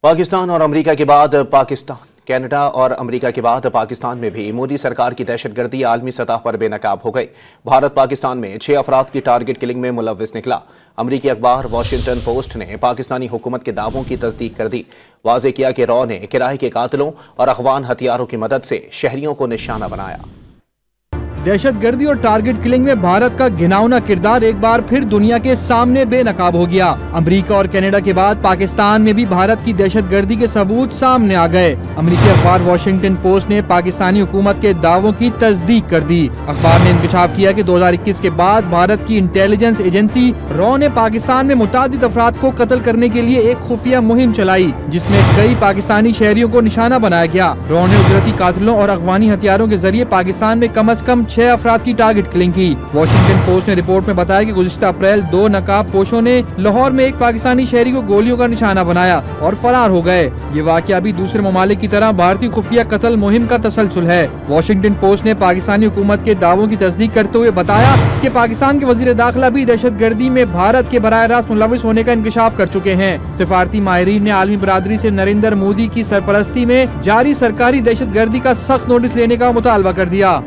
پاکستان اور امریکہ کے بعد کینیڈا اور امریکہ کے بعد پاکستان میں بھی مودی سرکار کی دہشت گردی عالمی سطح پر بے نقاب ہو گئی۔ بھارت پاکستان میں 6 افراد کی ٹارگٹ کلنگ میں ملوث نکلا۔ امریکی اخبار واشنگٹن پوسٹ نے پاکستانی حکومت کے دعووں کی تصدیق کر دی۔ واضح کیا کہ رو نے کرائے کے قاتلوں اور افغان ہتھیاروں کی مدد سے شہریوں کو نشانہ بنایا۔ دہشت گردی اور ٹارگٹ کلنگ میں بھارت کا گھناؤنا کردار ایک بار پھر دنیا کے سامنے بے نقاب ہو گیا۔ امریکہ اور کینیڈا کے بعد پاکستان میں بھی بھارت کی دہشت گردی کے ثبوت سامنے آ گئے۔ امریکی اخبار واشنگٹن پوسٹ نے پاکستانی حکومت کے دعووں کی تصدیق کر دی۔ اخبار نے انکشاف کیا کہ 2021 کے بعد بھارت کی انٹیلیجنس ایجنسی رو نے پاکستان میں متعدد افراد کو قتل کرنے کے لیے ایک خفیہ مہم چلائی، جس میں کئی پاکستانی شہریوں کو نشانہ بنایا گیا۔ رو نے اجرتی قاتلوں اور افغانی ہتھیاروں کے ذریعے پاکستان میں کم از کم 6 افراد کی ٹارگٹ کلنگ کی۔ واشنگٹن پوسٹ نے رپورٹ میں بتایا کہ گزشتہ اپریل 2 نقاب پوشوں نے لاہور میں ایک پاکستانی شہری کو گولیوں کا نشانہ بنایا اور فرار ہو گئے۔ یہ واقعہ بھی دوسرے ممالک کی طرح بھارتی خفیہ قتل مہم کا تسلسل ہے۔ واشنگٹن پوسٹ نے پاکستانی حکومت کے دعووں کی تصدیق کرتے ہوئے بتایا کہ پاکستان کے وزیر داخلہ بھی دہشت گردی میں بھارت کے براہ راست ملوث ہونے کا انکشاف کر چکے ہیں۔ سفارتی ماہرین نے عالمی برادری سے نریندر مودی کی سرپرستی میں جاری سرکاری دہشت گردی کا سخت نوٹس لینے کا مطالبہ کر دیا۔